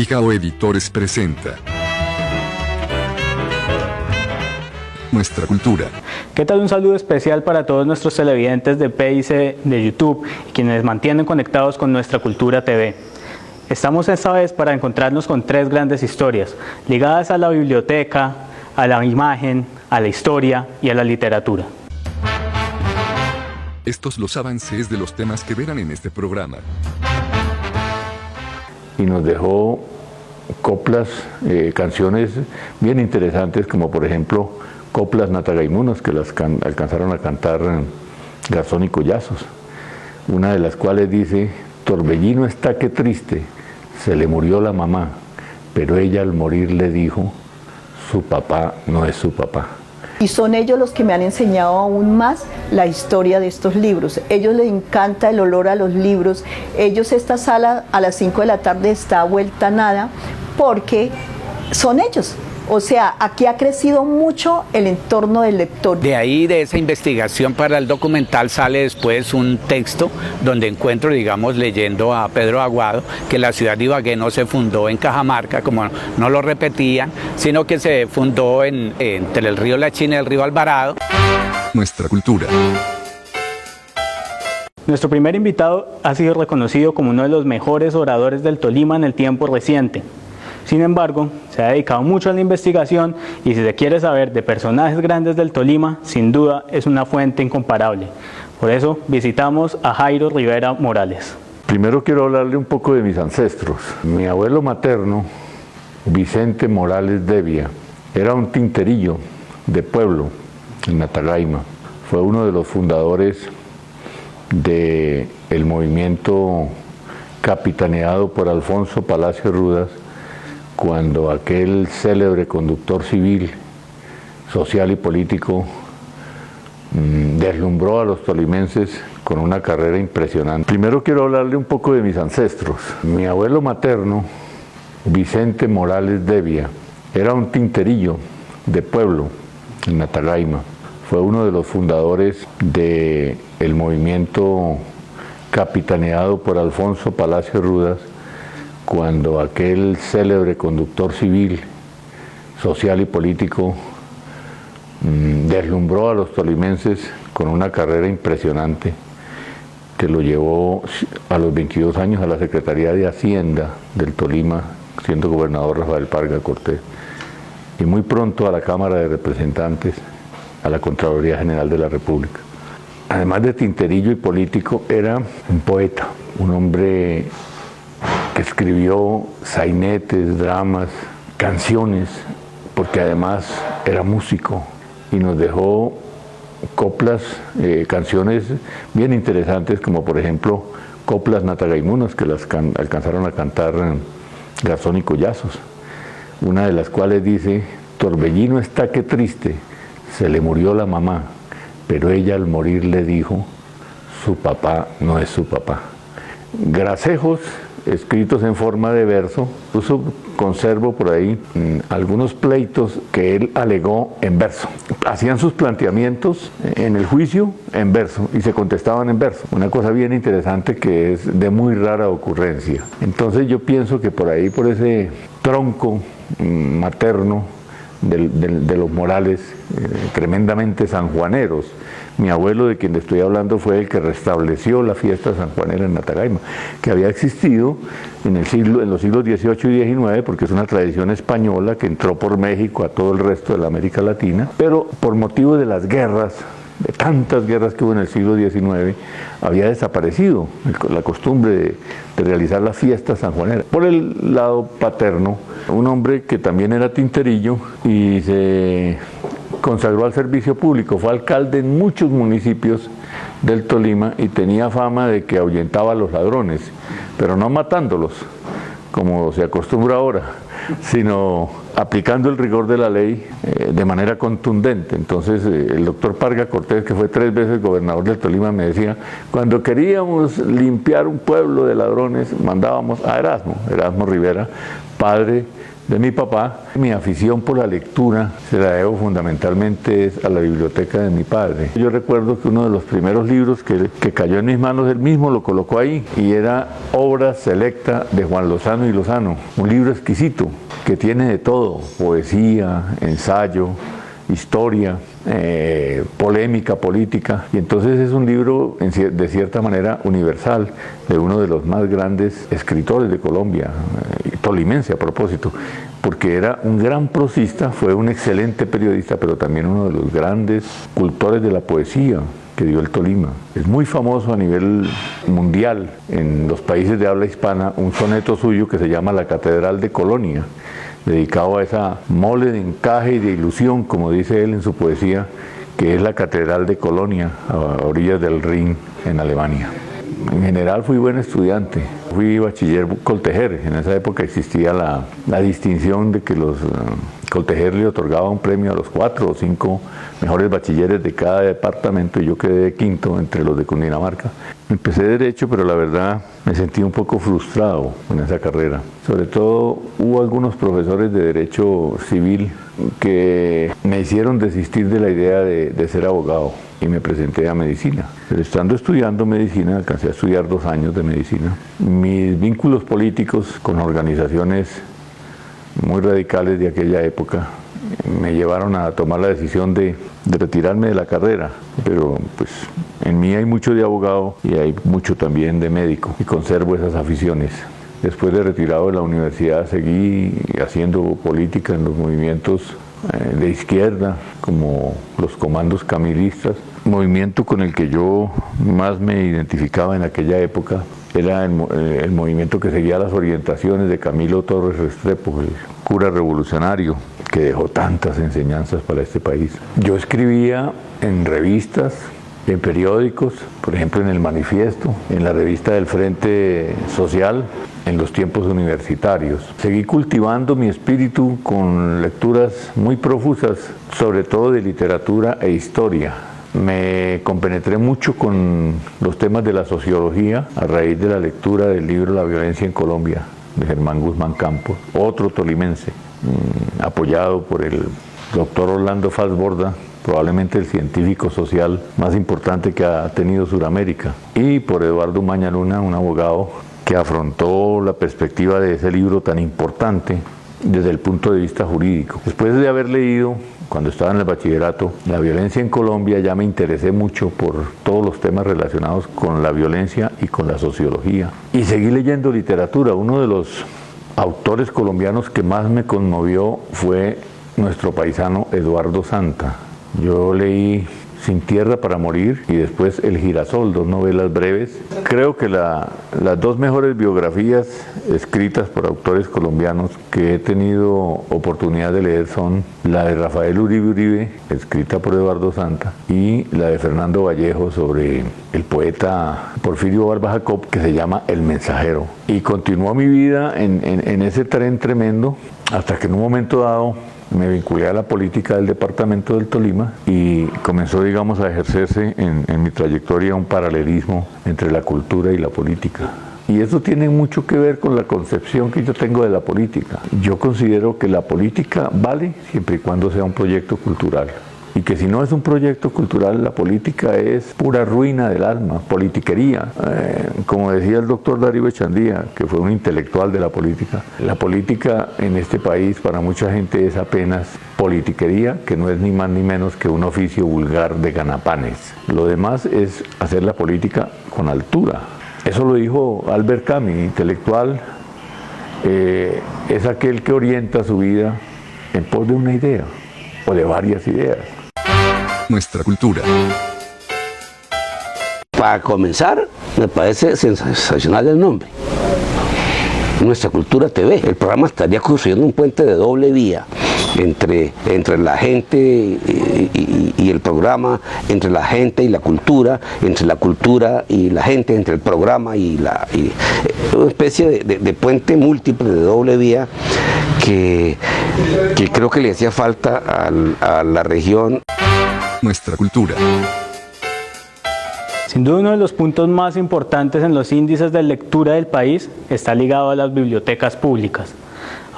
Envigado Editores presenta Nuestra Cultura. ¿Qué tal? Un saludo especial para todos nuestros televidentes de PIC de YouTube y quienes mantienen conectados con Nuestra Cultura TV. Estamos esta vez para encontrarnos con tres grandes historias ligadas a la biblioteca, a la imagen, a la historia y a la literatura. Estos los avances de los temas que verán en este programa. Y nos dejó coplas, canciones bien interesantes, como por ejemplo coplas natagaimunas que las alcanzaron a cantar Garzón y Collazos, una de las cuales dice: Torbellino está que triste, se le murió la mamá, pero ella al morir le dijo, su papá no es su papá. Y son ellos los que me han enseñado aún más la historia de estos libros. Ellos les encanta el olor a los libros. Ellos, esta sala a las 5 de la tarde está vuelta a nada porque son ellos. O sea, aquí ha crecido mucho el entorno del lector. De ahí, de esa investigación para el documental, sale después un texto donde encuentro, digamos, leyendo a Pedro Aguado, que la ciudad de Ibagué no se fundó en Cajamarca, como no lo repetían, sino que se fundó entre el río La China y el río Alvarado. Nuestra Cultura. Nuestro primer invitado ha sido reconocido como uno de los mejores oradores del Tolima en el tiempo reciente. Sin embargo, se ha dedicado mucho a la investigación y si se quiere saber de personajes grandes del Tolima, sin duda es una fuente incomparable. Por eso visitamos a Jairo Rivera Morales. Primero quiero hablarle un poco de mis ancestros. Mi abuelo materno, Vicente Morales Devia, era un tinterillo de pueblo en Natagaima. Fue uno de los fundadores del movimiento capitaneado por Alfonso Palacio Rudas, cuando aquel célebre conductor civil, social y político deslumbró a los tolimenses con una carrera impresionante. Primero quiero hablarle un poco de mis ancestros. Mi abuelo materno, Vicente Morales Devia, era un tinterillo de pueblo en Natagaima. Fue uno de los fundadores del movimiento capitaneado por Alfonso Palacio Rudas, cuando aquel célebre conductor civil, social y político deslumbró a los tolimenses con una carrera impresionante que lo llevó a los 22 años a la Secretaría de Hacienda del Tolima, siendo gobernador Rafael Parga Cortés, y muy pronto a la Cámara de Representantes, a la Contraloría General de la República. Además de tinterillo y político, era un poeta, un hombre que escribió sainetes, dramas, canciones, porque además era músico y nos dejó coplas, canciones bien interesantes, como por ejemplo coplas natagaimunas que las alcanzaron a cantar Garzón y Collazos, una de las cuales dice: Torbellino está que triste, se le murió la mamá, pero ella al morir le dijo, su papá no es su papá. Gracejos escritos en forma de verso. Incluso conservo por ahí algunos pleitos que él alegó en verso. Hacían sus planteamientos en el juicio en verso y se contestaban en verso. Una cosa bien interesante que es de muy rara ocurrencia. Entonces yo pienso que por ahí, por ese tronco materno de los Morales, tremendamente sanjuaneros. Mi abuelo, de quien le estoy hablando, fue el que restableció la fiesta sanjuanera en Natagaima, que había existido en los siglos XVIII y XIX, porque es una tradición española que entró por México a todo el resto de la América Latina, pero por motivo de las guerras, de tantas guerras que hubo en el siglo XIX, había desaparecido la costumbre de realizar la fiesta sanjuanera. Por el lado paterno, un hombre que también era tinterillo y se consagró al servicio público, fue alcalde en muchos municipios del Tolima y tenía fama de que ahuyentaba a los ladrones, pero no matándolos, como se acostumbra ahora, sino aplicando el rigor de la ley de manera contundente. Entonces el doctor Parga Cortés, que fue 3 veces gobernador del Tolima, me decía: cuando queríamos limpiar un pueblo de ladrones, mandábamos a Erasmo Rivera, padre de mi papá. Mi afición por la lectura se la debo fundamentalmente a la biblioteca de mi padre. Yo recuerdo que uno de los primeros libros que cayó en mis manos, él mismo lo colocó ahí, y era Obra Selecta de Juan Lozano y Lozano, un libro exquisito que tiene de todo: poesía, ensayo, historia, polémica política, y entonces es un libro de cierta manera universal de uno de los más grandes escritores de Colombia, tolimense a propósito, porque era un gran prosista, fue un excelente periodista, pero también uno de los grandes cultores de la poesía que dio el Tolima. Es muy famoso a nivel mundial en los países de habla hispana un soneto suyo que se llama La Catedral de Colonia, dedicado a esa mole de encaje y de ilusión, como dice él en su poesía, que es la Catedral de Colonia, a orillas del Rin, en Alemania. En general fui buen estudiante, fui bachiller Coltejer. En esa época existía la distinción de que los Coltejer le otorgaba un premio a los 4 o 5 mejores bachilleres de cada departamento, y yo quedé quinto entre los de Cundinamarca. Empecé Derecho, pero la verdad me sentí un poco frustrado en esa carrera. Sobre todo hubo algunos profesores de Derecho Civil que me hicieron desistir de la idea de ser abogado, y me presenté a Medicina. Pero estando estudiando Medicina, alcancé a estudiar 2 años de Medicina. Mis vínculos políticos con organizaciones muy radicales de aquella época me llevaron a tomar la decisión de retirarme de la carrera, pero pues en mí hay mucho de abogado y hay mucho también de médico, y conservo esas aficiones. Después de retirado de la universidad seguí haciendo política en los movimientos de izquierda, como los comandos camilistas. Movimiento con el que yo más me identificaba en aquella época era el movimiento que seguía las orientaciones de Camilo Torres Restrepo, el cura revolucionario que dejó tantas enseñanzas para este país. Yo escribía en revistas, en periódicos, por ejemplo en El Manifiesto, en la revista del Frente Social, en los tiempos universitarios. Seguí cultivando mi espíritu con lecturas muy profusas, sobre todo de literatura e historia. Me compenetré mucho con los temas de la sociología a raíz de la lectura del libro La violencia en Colombia, de Germán Guzmán Campos, otro tolimense, apoyado por el doctor Orlando Falsborda, probablemente el científico social más importante que ha tenido Sudamérica, y por Eduardo Umaña Luna, un abogado que afrontó la perspectiva de ese libro tan importante desde el punto de vista jurídico. Después de haber leído, cuando estaba en el bachillerato, La violencia en Colombia, ya me interesé mucho por todos los temas relacionados con la violencia y con la sociología. Y seguí leyendo literatura. Uno de los autores colombianos que más me conmovió fue nuestro paisano Eduardo Santa. Yo leí Sin tierra para morir y después El girasol, 2 novelas breves. Creo que las 2 mejores biografías escritas por autores colombianos que he tenido oportunidad de leer son la de Rafael Uribe Uribe, escrita por Eduardo Santa, y la de Fernando Vallejo sobre el poeta Porfirio Barba Jacob, que se llama El mensajero. Y continuó mi vida en ese tren tremendo, hasta que en un momento dado me vinculé a la política del departamento del Tolima y comenzó, digamos, a ejercerse en mi trayectoria un paralelismo entre la cultura y la política. Y eso tiene mucho que ver con la concepción que yo tengo de la política. Yo considero que la política vale siempre y cuando sea un proyecto cultural. Y que si no es un proyecto cultural, la política es pura ruina del alma, politiquería. Como decía el doctor Darío Echandía, que fue un intelectual de la política en este país para mucha gente es apenas politiquería, que no es ni más ni menos que un oficio vulgar de ganapanes. Lo demás es hacer la política con altura. Eso lo dijo Albert Camus, intelectual, es aquel que orienta su vida en pos de una idea o de varias ideas. Nuestra cultura. Para comenzar, me parece sensacional el nombre. Nuestra Cultura TV. El programa estaría construyendo un puente de doble vía entre la gente y el programa, entre la gente y la cultura, entre la cultura y la gente, entre el programa y una especie de puente múltiple de doble vía que creo que le hacía falta a la región. Nuestra cultura. Sin duda uno de los puntos más importantes en los índices de lectura del país está ligado a las bibliotecas públicas.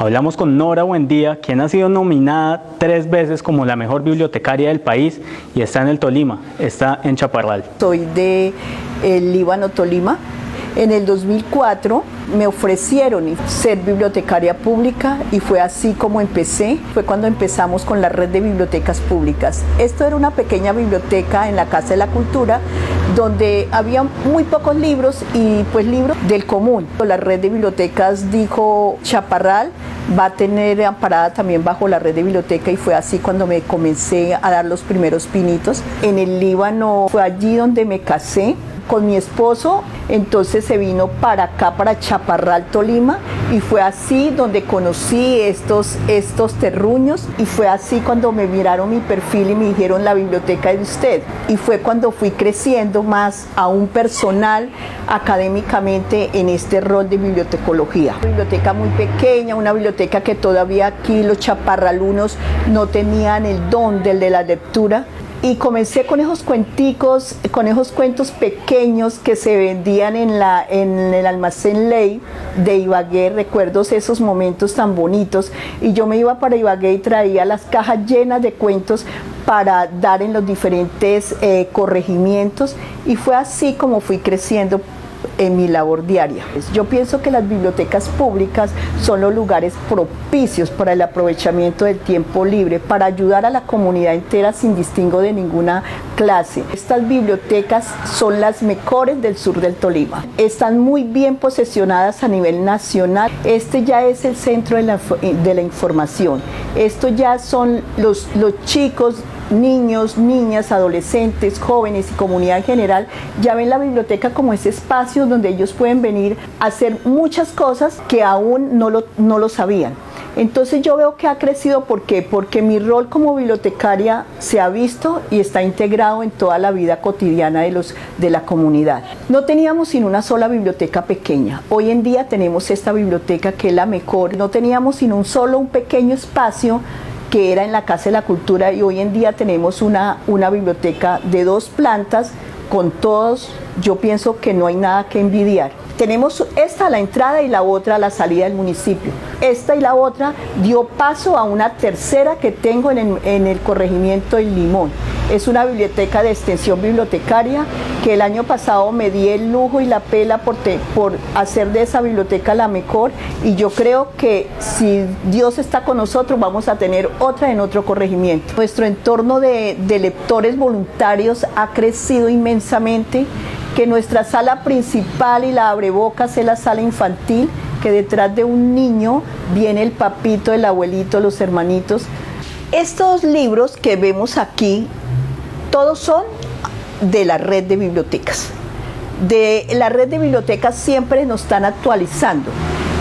Hablamos con Nora Buendía, quien ha sido nominada 3 veces como la mejor bibliotecaria del país y está en el Tolima, está en Chaparral. Soy de el Líbano, Tolima. En el 2004 me ofrecieron ser bibliotecaria pública y fue así como empecé. Fue cuando empezamos con la red de bibliotecas públicas. Esto era una pequeña biblioteca en la Casa de la Cultura donde había muy pocos libros y pues libros del común. La red de bibliotecas dijo Chaparral va a tener amparada también bajo la red de biblioteca y fue así cuando me comencé a dar los primeros pinitos. En el Líbano fue allí donde me casé con mi esposo, entonces se vino para acá, para Chaparral, Tolima, y fue así donde conocí estos terruños y fue así cuando me miraron mi perfil y me dijeron la biblioteca de usted. Y fue cuando fui creciendo más aún personal, académicamente en este rol de bibliotecología. Una biblioteca muy pequeña, una biblioteca que todavía aquí los chaparralunos no tenían el don de la lectura. Y comencé con esos cuenticos, con esos cuentos pequeños que se vendían en el almacén Ley de Ibagué. Recuerdo esos momentos tan bonitos. Y yo me iba para Ibagué y traía las cajas llenas de cuentos para dar en los diferentes corregimientos. Y fue así como fui creciendo en mi labor diaria. Yo pienso que las bibliotecas públicas son los lugares propicios para el aprovechamiento del tiempo libre, para ayudar a la comunidad entera sin distingo de ninguna clase. Estas bibliotecas son las mejores del sur del Tolima. Están muy bien posesionadas a nivel nacional. Este ya es el centro de la información. Esto ya son los chicos, niños, niñas, adolescentes, jóvenes y comunidad en general ya ven la biblioteca como ese espacio donde ellos pueden venir a hacer muchas cosas que aún no lo sabían. Entonces yo veo que ha crecido, ¿por qué? Porque mi rol como bibliotecaria se ha visto y está integrado en toda la vida cotidiana de la comunidad. No teníamos sino una sola biblioteca pequeña. Hoy en día tenemos esta biblioteca que es la mejor. No teníamos sino un pequeño espacio que era en la Casa de la Cultura y hoy en día tenemos una biblioteca de 2 plantas con todos. Yo pienso que no hay nada que envidiar. Tenemos esta a la entrada y la otra a la salida del municipio. Esta y la otra dio paso a una tercera que tengo en el corregimiento del Limón. Es una biblioteca de extensión bibliotecaria que el año pasado me di el lujo y la pela por hacer de esa biblioteca la mejor, y yo creo que si Dios está con nosotros vamos a tener otra en otro corregimiento. Nuestro entorno de lectores voluntarios ha crecido inmensamente, que nuestra sala principal y la abrebocas es la sala infantil, que detrás de un niño viene el papito, el abuelito, los hermanitos. Estos libros que vemos aquí, todos son de la red de bibliotecas. De la red de bibliotecas siempre nos están actualizando.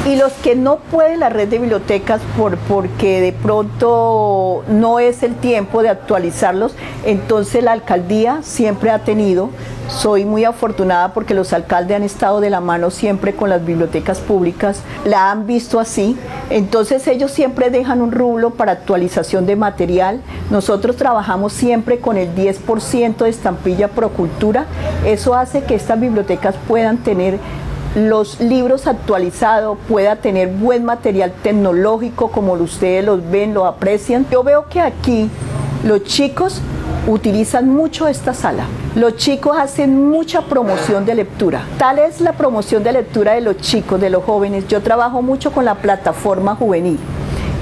Y los que no puede la red de bibliotecas porque de pronto no es el tiempo de actualizarlos, entonces la alcaldía siempre ha tenido. Soy muy afortunada porque los alcaldes han estado de la mano siempre con las bibliotecas públicas, la han visto así, entonces ellos siempre dejan un rublo para actualización de material. Nosotros trabajamos siempre con el 10% de estampilla Procultura. Eso hace que estas bibliotecas puedan tener los libros actualizados, pueda tener buen material tecnológico como ustedes los ven, lo aprecian. Yo veo que aquí los chicos utilizan mucho esta sala. Los chicos hacen mucha promoción de lectura. Tal es la promoción de lectura de los chicos, de los jóvenes. Yo trabajo mucho con la plataforma juvenil.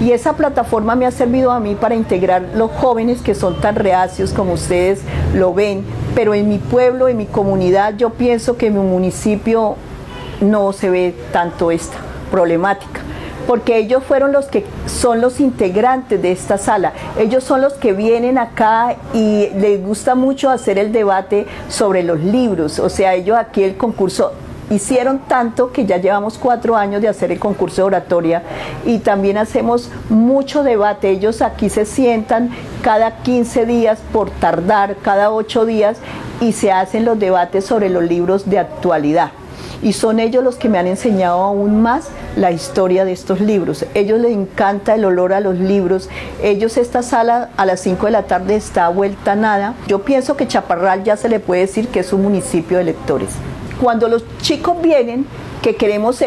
Y esa plataforma me ha servido a mí para integrar los jóvenes que son tan reacios como ustedes lo ven. Pero en mi pueblo, en mi comunidad, yo pienso que en mi municipio no se ve tanto esta problemática, porque ellos fueron los que son los integrantes de esta sala. Ellos son los que vienen acá y les gusta mucho hacer el debate sobre los libros. O sea, ellos aquí el concurso hicieron tanto que ya llevamos 4 años de hacer el concurso de oratoria y también hacemos mucho debate. Ellos aquí se sientan cada 15 días por tardar, cada 8 días, y se hacen los debates sobre los libros de actualidad. Y son ellos los que me han enseñado aún más la historia de estos libros. Ellos les encanta el olor a los libros. Esta sala a las 5 de la tarde está vuelta a nada. Yo pienso que Chaparral ya se le puede decir que es un municipio de lectores. Cuando los chicos vienen, que queremos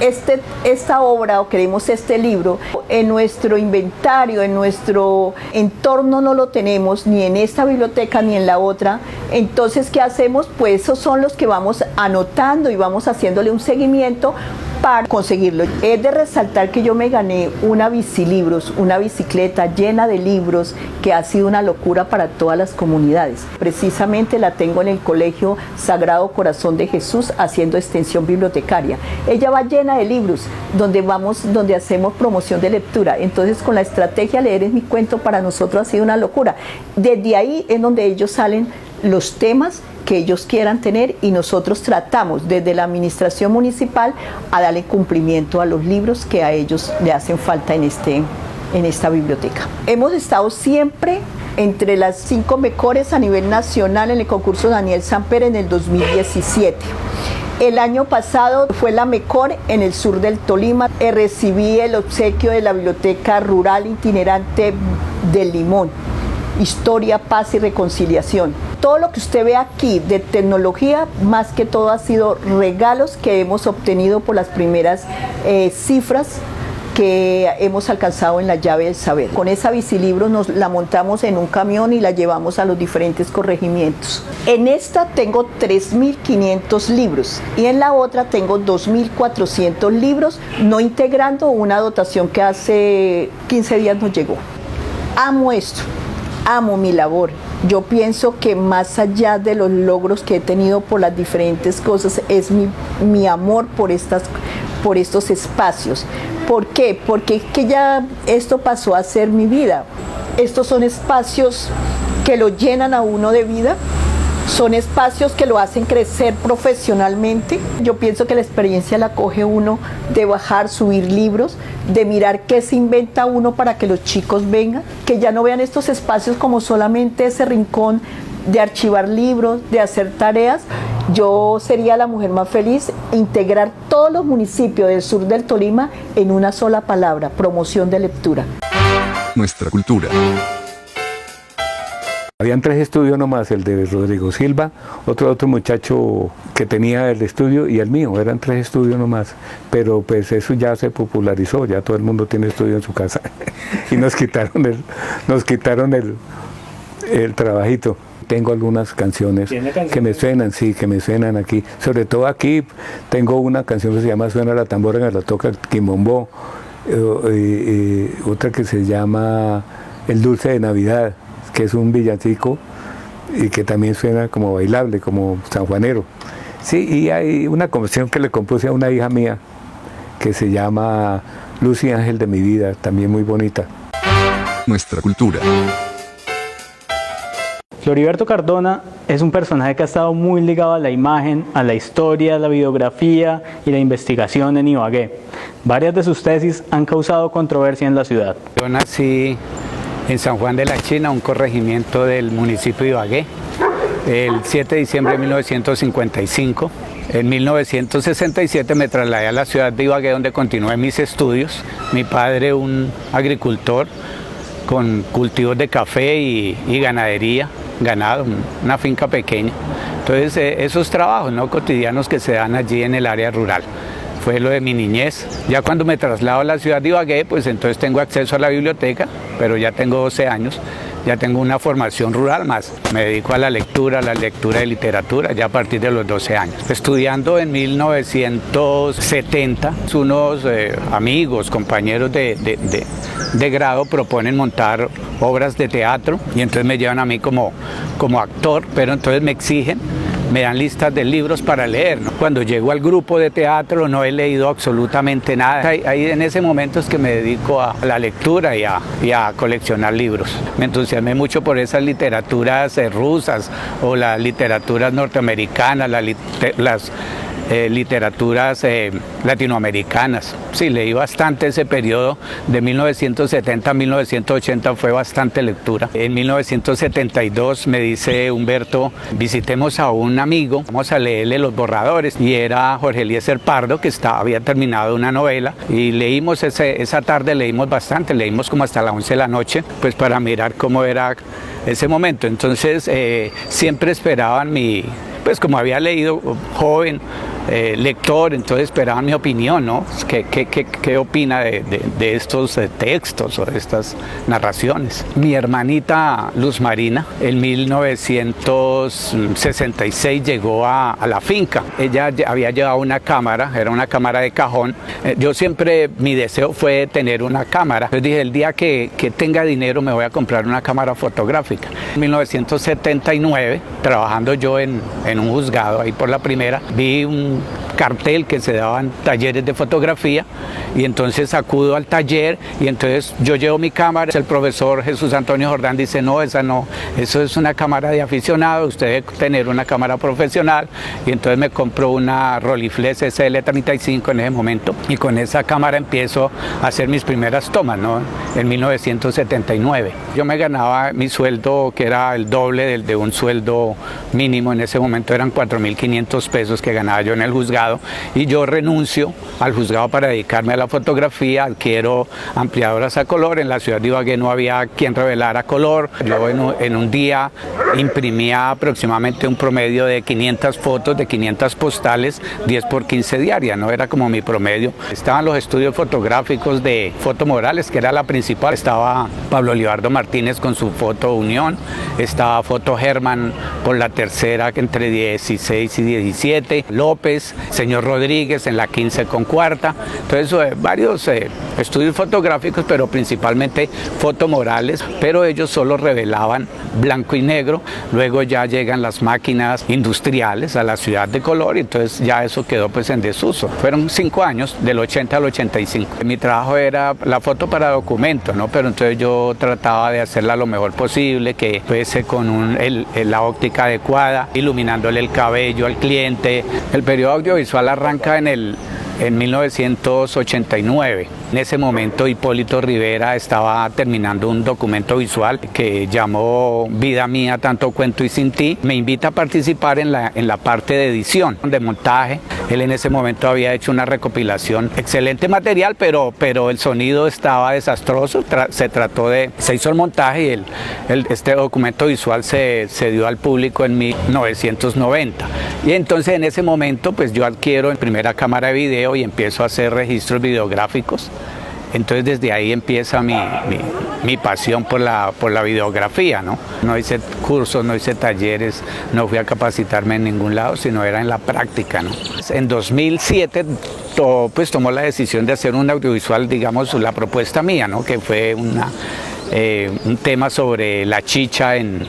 esta obra o queremos este libro, en nuestro inventario, en nuestro entorno no lo tenemos, ni en esta biblioteca ni en la otra. Entonces, ¿qué hacemos? Pues esos son los que vamos anotando y vamos haciéndole un seguimiento para conseguirlo. Es de resaltar que yo me gané una bicilibros, una bicicleta llena de libros, que ha sido una locura para todas las comunidades. Precisamente la tengo en el Colegio Sagrado Corazón de Jesús haciendo extensión bibliotecaria. Ella va llena de libros, donde hacemos promoción de lectura. Entonces, con la estrategia Leer es mi cuento, para nosotros ha sido una locura. Desde ahí es donde ellos salen los temas que ellos quieran tener, y nosotros tratamos desde la administración municipal a darle cumplimiento a los libros que a ellos le hacen falta en esta biblioteca. Hemos estado siempre entre las 5 mejores a nivel nacional en el concurso Daniel Samper en el 2017. El año pasado fue la mejor en el sur del Tolima. Recibí el obsequio de la Biblioteca Rural Itinerante del Limón. Historia, paz y reconciliación. Todo lo que usted ve aquí de tecnología, más que todo ha sido regalos que hemos obtenido por las primeras cifras que hemos alcanzado en la llave del saber. Con esa bicilibro nos la montamos en un camión y la llevamos a los diferentes corregimientos. En esta tengo 3.500 libros y en la otra tengo 2.400 libros, no integrando una dotación que hace 15 días nos llegó. Amo esto. Amo mi labor. Yo pienso que más allá de los logros que he tenido por las diferentes cosas, es mi amor por estos espacios. ¿Por qué? Porque es que ya esto pasó a ser mi vida. Estos son espacios que lo llenan a uno de vida. Son espacios que lo hacen crecer profesionalmente. Yo pienso que la experiencia la coge uno de bajar, subir libros, de mirar qué se inventa uno para que los chicos vengan, que ya no vean estos espacios como solamente ese rincón de archivar libros, de hacer tareas. Yo sería la mujer más feliz integrar todos los municipios del sur del Tolima en una sola palabra: promoción de lectura. Nuestra cultura. Habían 3 estudios nomás, el de Rodrigo Silva, otro muchacho que tenía el estudio y el mío, eran 3 estudios nomás, pero pues eso ya se popularizó, ya todo el mundo tiene estudio en su casa y nos quitaron el trabajito. Tengo algunas canciones que me suenan, sí, que me suenan aquí, sobre todo aquí tengo una canción que se llama Suena la tambora, que la toca el Quimbombó, otra que se llama El Dulce de Navidad, que es un villancico y que también suena como bailable, como sanjuanero. Sí, y hay una canción que le compuse a una hija mía que se llama Luz y Ángel de mi vida, también muy bonita. Nuestra cultura. Floriberto Cardona es un personaje que ha estado muy ligado a la imagen, a la historia, la biografía y la investigación en Ibagué. Varias de sus tesis han causado controversia en la ciudad. Yo nací en San Juan de la China, un corregimiento del municipio de Ibagué, el 7 de diciembre de 1955. En 1967 me trasladé a la ciudad de Ibagué, donde continué mis estudios. Mi padre, un agricultor con cultivos de café y ganadería, ganado, una finca pequeña. Entonces, esos trabajos, ¿no?, cotidianos que se dan allí en el área rural. Fue lo de mi niñez. Ya cuando me traslado a la ciudad de Ibagué, pues entonces tengo acceso a la biblioteca, pero ya tengo 12 años, ya tengo una formación rural más. Me dedico a la lectura de literatura, ya a partir de los 12 años. Estudiando en 1970, unos amigos, compañeros de grado proponen montar obras de teatro y entonces me llevan a mí como actor, pero entonces me exigen, me dan listas de libros para leer, ¿no? Cuando llego al grupo de teatro no he leído absolutamente nada. Ahí en ese momento es que me dedico a la lectura y a coleccionar libros. Me entusiasmé mucho por esas literaturas rusas o las literaturas norteamericanas, las literaturas latinoamericanas. Sí, leí bastante ese periodo de 1970 a 1980, fue bastante lectura. En 1972 me dice Humberto, visitemos a un amigo, vamos a leerle los borradores, y era Jorge Eliezer Pardo, que había terminado una novela, y leímos esa tarde, leímos bastante, leímos como hasta las 11 de la noche, pues para mirar cómo era ese momento. Entonces siempre esperaban pues como había leído joven, lector, entonces esperaban mi opinión, ¿no? ¿Qué opina de estos textos o de estas narraciones? Mi hermanita Luz Marina, en 1966 llegó a la finca. Ella había llevado una cámara, era una cámara de cajón. Yo siempre, mi deseo fue tener una cámara. Entonces dije, el día que tenga dinero me voy a comprar una cámara fotográfica. En 1979, trabajando yo en un juzgado, ahí por la Primera, vi un cartel que se daban talleres de fotografía y entonces acudo al taller y entonces yo llevo mi cámara. El profesor Jesús Antonio Jordán dice, no, esa no, eso es una cámara de aficionado, usted debe tener una cámara profesional, y entonces me compro una Rolleiflex SL35 en ese momento y con esa cámara empiezo a hacer mis primeras tomas, ¿no? En 1979. Yo me ganaba mi sueldo, que era el doble de un sueldo mínimo, en ese momento eran 4.500 pesos que ganaba yo en el juzgado, y yo renuncio al juzgado para dedicarme a la fotografía, adquiero ampliadoras a color. En la ciudad de Ibagué no había quien revelara color. Yo en un día imprimía aproximadamente un promedio de 500 fotos, de 500 postales, 10 por 15 diarias, ¿no? Era como mi promedio. Estaban los estudios fotográficos de Foto Morales, que era la principal. Estaba Pablo Libardo Martínez con su Foto Unión, estaba Foto Germán por la tercera entre 16 y 17, López, señor Rodríguez en la 15 con cuarta. Entonces varios estudios fotográficos, pero principalmente Foto Morales, pero ellos solo revelaban blanco y negro. Luego ya llegan las máquinas industriales a la ciudad de color, y entonces ya eso quedó pues en desuso. Fueron 5 años, del 80 al 85. Mi trabajo era la foto para documento, ¿no? Pero entonces yo trataba de hacerla lo mejor posible, que fuese con la óptica adecuada, iluminándole el cabello al cliente. El periodo audiovisual arranca en 1989. En ese momento Hipólito Rivera estaba terminando un documento visual que llamó Vida Mía, Tanto Cuento y Sin Ti. Me invita a participar en la parte de edición, de montaje. Él en ese momento había hecho una recopilación, excelente material, pero el sonido estaba desastroso. Se hizo el montaje y este documento visual se dio al público en 1990. Y entonces en ese momento pues yo adquiero en primera cámara de video y empiezo a hacer registros videográficos. Entonces desde ahí empieza mi pasión por la videografía, ¿no? No hice cursos, no hice talleres, no fui a capacitarme en ningún lado, sino era en la práctica, ¿no? En 2007 tomó la decisión de hacer un audiovisual, digamos, la propuesta mía, ¿no? Que fue un tema sobre la chicha en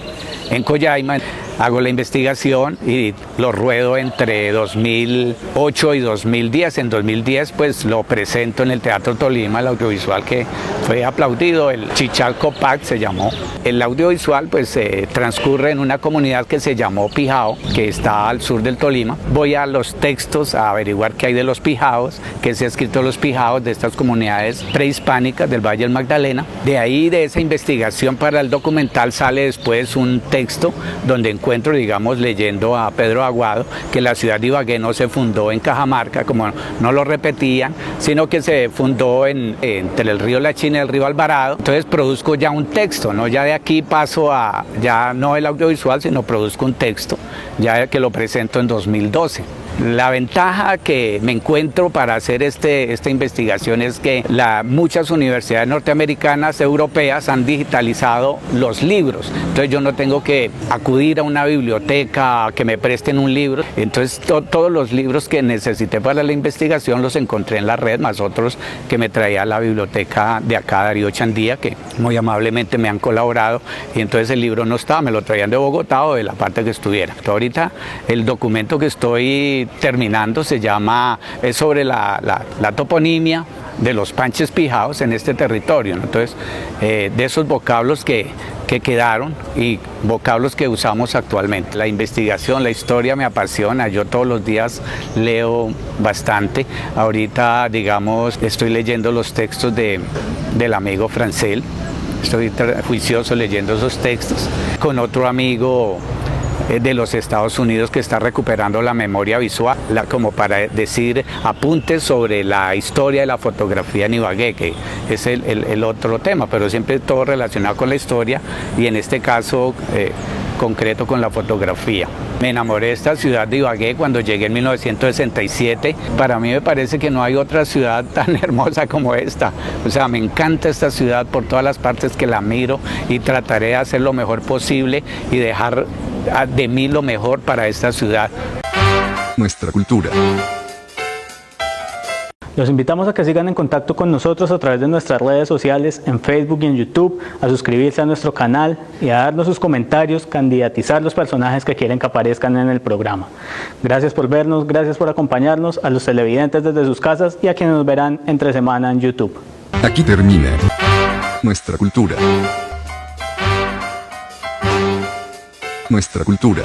Coyaima. Hago la investigación y lo ruedo entre 2008 y 2010. En 2010 pues lo presento en el Teatro Tolima, el audiovisual que fue aplaudido, el Chichalco Pack se llamó. El audiovisual pues transcurre en una comunidad que se llamó Pijao, que está al sur del Tolima. Voy a los textos a averiguar qué hay de los pijaos, qué se ha escrito de los pijaos, de estas comunidades prehispánicas del Valle del Magdalena. De ahí, de esa investigación para el documental, sale después un texto donde encuentro, digamos, leyendo a Pedro Aguado, que la ciudad de Ibagué no se fundó en Cajamarca, como no lo repetían, sino que se fundó entre el río La China y el río Alvarado. Entonces produzco ya un texto, ¿no? Ya de aquí paso a, ya no el audiovisual, sino produzco un texto, ya que lo presento en 2012. La ventaja que me encuentro para hacer esta investigación es que muchas universidades norteamericanas, europeas, han digitalizado los libros. Entonces yo no tengo que acudir a una biblioteca a que me presten un libro. Entonces todos los libros que necesité para la investigación los encontré en la red, más otros que me traía la biblioteca de acá, Darío Chandía, que muy amablemente me han colaborado. Y entonces el libro no estaba, me lo traían de Bogotá o de la parte que estuviera. Entonces, ahorita el documento que estoy terminando es sobre la toponimia de los panches pijaos en este territorio, ¿no? Entonces, de esos vocablos que quedaron y vocablos que usamos actualmente. La investigación, la historia me apasiona, yo todos los días leo bastante. Ahorita, digamos, estoy leyendo los textos del amigo Francel, estoy juicioso leyendo esos textos, con otro amigo de los Estados Unidos que está recuperando la memoria visual, como para decir apuntes sobre la historia de la fotografía en Ibagué, que es el otro tema, pero siempre todo relacionado con la historia, y en este caso concreto con la fotografía. Me enamoré de esta ciudad de Ibagué cuando llegué en 1967. Para mí me parece que no hay otra ciudad tan hermosa como esta. O sea, me encanta esta ciudad por todas las partes que la miro y trataré de hacer lo mejor posible y dejar de mí lo mejor para esta ciudad. Nuestra cultura. Los invitamos a que sigan en contacto con nosotros a través de nuestras redes sociales, en Facebook y en YouTube, a suscribirse a nuestro canal y a darnos sus comentarios, candidatizar los personajes que quieren que aparezcan en el programa. Gracias por vernos, gracias por acompañarnos, a los televidentes desde sus casas y a quienes nos verán entre semana en YouTube. Aquí termina nuestra cultura. Nuestra cultura.